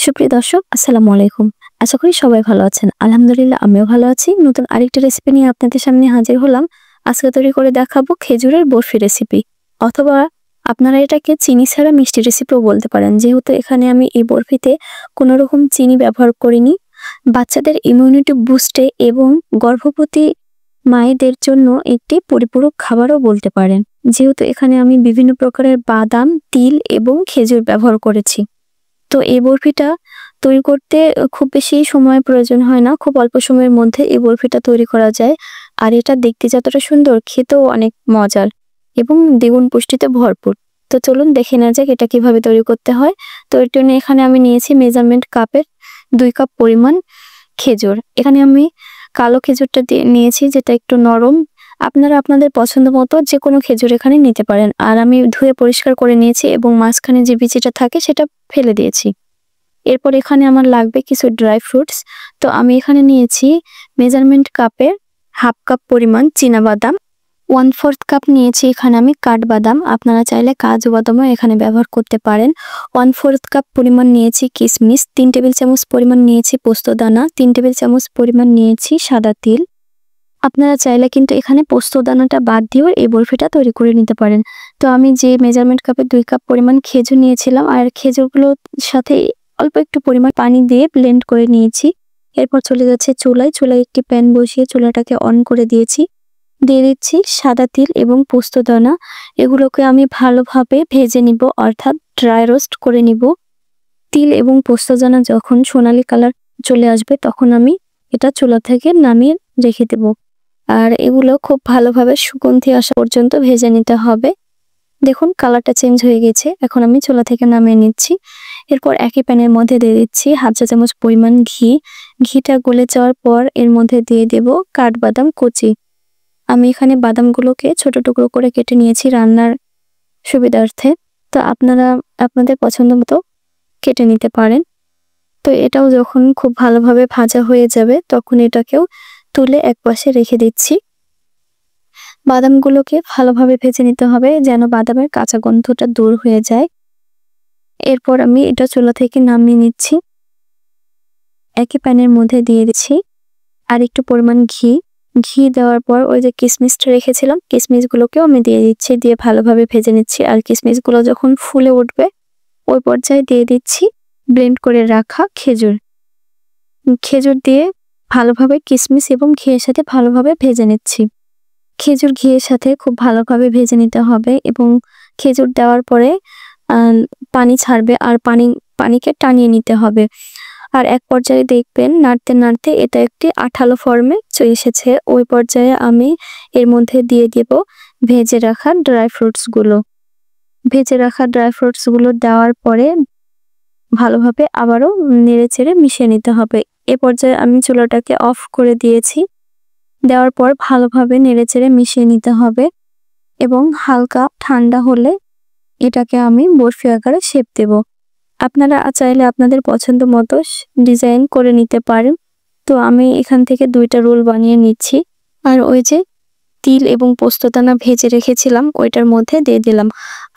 সুপ্রিয় দর্শক, আসসালামু আলাইকুম। আশা করি সবাই ভালো আছেন। আলহামদুলিল্লাহ আমিও ভালো আছি। নতুন আরেকটা রেসিপি নিয়ে আপনাদের সামনে হাজির হলাম। আজকে তৈরি করে দেখাবো খেজুরের বরফি রেসিপি। অথবা আপনারা এটাকে চিনি ছাড়া মিষ্টি রেসিপিও বলতে পারেন। যেহেতু এখানে আমি এই বরফিতে কোনো রকম চিনি ব্যবহার করিনি। বাচ্চাদের ইমিউনিটি বুস্টে এবং গর্ভবতী মায়েদের জন্য একটি পরিপূরক খাবারও বলতে পারেন। যেহেতু এখানে আমি বিভিন্ন প্রকারের বাদাম, তিল এবং খেজুর ব্যবহার করেছি। তো এই বরফিটা তৈরি করতে খুব বেশি সময় প্রয়োজন হয় না। খুব অল্প সময়ের মধ্যে এই বরফিটা তৈরি করা যায়। আর এটা দেখতে যতটা সুন্দর, খেতেও অনেক মজার এবং দ্বিগুণ পুষ্টিতে ভরপুর। তো চলুন দেখে নেওয়া যাক এটা কিভাবে তৈরি করতে হয়। তো এর জন্য এখানে আমি নিয়েছি মেজারমেন্ট কাপের 2 কাপ পরিমাণ খেজুর। এখানে আমি কালো খেজুরটা নিয়েছি, যেটা একটু নরম। আপনারা আপনাদের পছন্দ মতো যে কোনো খেজুর এখানে নিতে পারেন। আর আমি ধুয়ে পরিষ্কার করে নিয়েছি এবং মাঝখানে যে বিচিটা থাকে সেটা ফেলে দিয়েছি। এরপর এখানে আমার লাগবে কিছু ড্রাই ফ্রুটস। তো আমি এখানে নিয়েছি মেজারমেন্ট কাপের 1/2 কাপ পরিমাণ চীনাবাদাম, 1/4 কাপ নিয়েছি এখানে আমি কাঠবাদাম। আপনারা চাইলে কাজু বাদামও এখানে ব্যবহার করতে পারেন। 1/4 কাপ পরিমাণ নিয়েছি কিশমিশ, 3 টেবিল চামচ পরিমাণ নিয়েছি পোস্তদানা, 3 টেবিল চামচ পরিমাণ নিয়েছি সাদা তিল। আপনারা চাইলে কিন্তু এখানে পোস্তদানাটা বাদ দিয়েও এই বরফিটা তৈরি করে নিতে পারেন। তো আমি যে মেজারমেন্ট কাপে 2 কাপ পরিমাণ খেজুর নিয়েছিলাম, আর খেজুরগুলোর সাথে অল্প একটু পরিমাণ পানি দিয়ে ব্লেন্ড করে নিয়েছি। এরপর চলে যাচ্ছে চুলায় একটি প্যান বসিয়ে চুলাটাকে অন করে দিয়েছি। দিয়ে দিচ্ছি সাদা তিল এবং পোস্তদানা। এগুলোকে আমি ভালোভাবে ভেজে নিব, অর্থাৎ ড্রাই রোস্ট করে নিব। তিল এবং পোস্তদানা যখন সোনালী কালার চলে আসবে তখন আমি এটা চুলা থেকে নামিয়ে রেখে দেব। আর এগুলো খুব ভালোভাবে সুগন্ধি আসা পর্যন্ত ভেজে নিতে হবে। দেখুন কালারটা চেঞ্জ হয়ে গেছে। এখন আমি চুলা থেকে নামিয়ে নিচ্ছি। এরপর একই প্যানের মধ্যে দিয়ে দিচ্ছি 1/2 চা চামচ পরিমাণ ঘি। ঘিটা গলে যাওয়ার পর এর মধ্যে দিয়ে দেব কাঠবাদাম কুচি। আমি এখানে বাদামগুলোকে ছোট টুকরো করে কেটে নিয়েছি রান্নার সুবিধার্থে। তো আপনারা আপনাদের পছন্দ মতো কেটে নিতে পারেন। তো এটাও যখন খুব ভালোভাবে ভাজা হয়ে যাবে তখন এটাকেও তুলে একপাশে রেখে দিচ্ছি। বাদামগুলোকে ভালোভাবে ভেজে নিতে হবে যেন বাদামের কাঁচা গন্ধটা দূর হয়ে যায়। এরপর আমি এটা চুলা থেকে নামিয়ে নিচ্ছি। একই প্যানের মধ্যে দিয়ে দিচ্ছি আর একটু পরিমাণ ঘি। ঘি দেওয়ার পর ওই যে কিশমিশটা রেখেছিলাম, কিশমিশগুলোকেও আমি দিয়ে দিচ্ছি। দিয়ে ভালোভাবে ভেজে নিচ্ছি। আর কিশমিশগুলো যখন ফুলে উঠবে ওই পর্যায়ে দিয়ে দিচ্ছি ব্লেন্ড করে রাখা খেজুর। খেজুর দিয়ে ভালোভাবে কিশমিশ এবং ঘিয়ের সাথে ভালোভাবে ভেজে নিচ্ছি। খেজুর ঘিয়ের সাথে খুব ভালোভাবে ভেজে নিতে হবে এবং খেজুর দেওয়ার পরে পানি ছাড়বে আর পানিকে টানিয়ে নিতে হবে। আর এক পর্যায়ে দেখবেন নাড়তে নাড়তে এটা একটি আঠালো ফর্মে চলে এসেছে। ওই পর্যায়ে আমি এর মধ্যে দিয়ে দেব ভেজে রাখা ড্রাই ফ্রুটসগুলো। ভেজে রাখা ড্রাই ফ্রুটসগুলো দেওয়ার পরে ভালোভাবে আবারও নেড়েচেড়ে মিশিয়ে নিতে হবে। এ পর্যায়ে আমি চুলাটাকে অফ করে দিয়েছি। দেওয়ার পর ভালোভাবে নেড়েচেড়ে মিশিয়ে নিতে হবে এবং হালকা ঠান্ডা হলে এটাকে আমি বরফি আকারে শেপ দেব। আপনারা চাইলে আপনাদের পছন্দ মতো ডিজাইন করে নিতে পারেন। তো আমি এখান থেকে 2টা রোল বানিয়ে নিচ্ছি। আর ওই যে তিল এবং পোস্তদানা ভেজে রেখেছিলাম ওইটার মধ্যে দিয়ে দিলাম।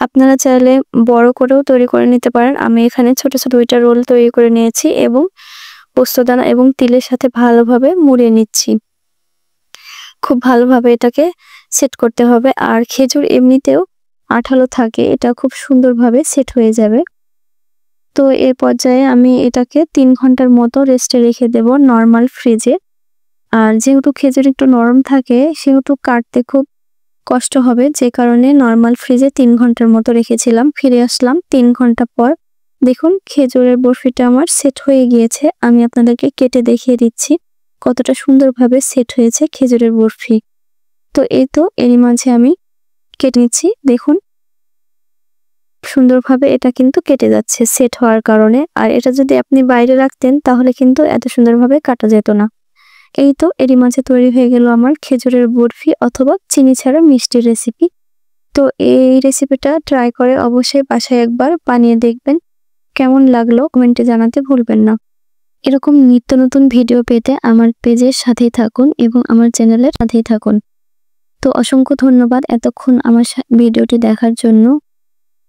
আপনারা চাইলে বড় করেও তৈরি করে নিতে পারেন। আমি এখানে ছোট ছোট 2টা রোল তৈরি করে নিয়েছি এবং পোস্তদানা এবং তিলের সাথে ভালোভাবে মুড়িয়ে নিচ্ছি। খুব ভালোভাবে এটাকে সেট করতে হবে। আর খেজুর এমনিতেও আঠালো থাকে, এটা খুব সুন্দরভাবে সেট হয়ে যাবে। তো এই পর্যায়ে আমি এটাকে 3 ঘন্টার মতো রেস্টে রেখে দেব নরমাল ফ্রিজে। আর যেহেতু খেজুর একটু নরম থাকে সেহেতু কাটতে খুব কষ্ট হবে, যে কারণে নরমাল ফ্রিজে 3 ঘন্টার মতো রেখেছিলাম। ফিরে আসলাম 3 ঘন্টা পর। দেখুন খেজুরের বরফিটা আমার সেট হয়ে গিয়েছে। আমি আপনাদেরকে কেটে দেখিয়ে দিচ্ছি কতটা সুন্দরভাবে সেট হয়েছে খেজুরের বরফি। তো এই তো এরই মাঝে আমি কেটে নিচ্ছি। দেখুন সুন্দরভাবে এটা কিন্তু কেটে যাচ্ছে সেট হওয়ার কারণে। আর এটা যদি আপনি বাইরে রাখতেন তাহলে কিন্তু এত সুন্দরভাবে কাটা যেত না। এই তো এরই মাঝে তৈরি হয়ে গেল আমার খেজুরের বরফি অথবা চিনি ছাড়া মিষ্টির রেসিপি। তো এই রেসিপিটা ট্রাই করে অবশ্যই বাসায় একবার বানিয়ে দেখবেন। কেমন লাগলো কমেন্টে জানাতে ভুলবেন না। এরকম নিত্য নতুন ভিডিও পেতে আমার পেজের সাথেই থাকুন এবং আমার চ্যানেলের সাথেই থাকুন। তো অসংখ্য ধন্যবাদ এতক্ষণ আমার ভিডিওটি দেখার জন্য।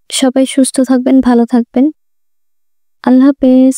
সবাই সুস্থ থাকবেন, ভালো থাকবেন। আল্লাহ হাফেজ।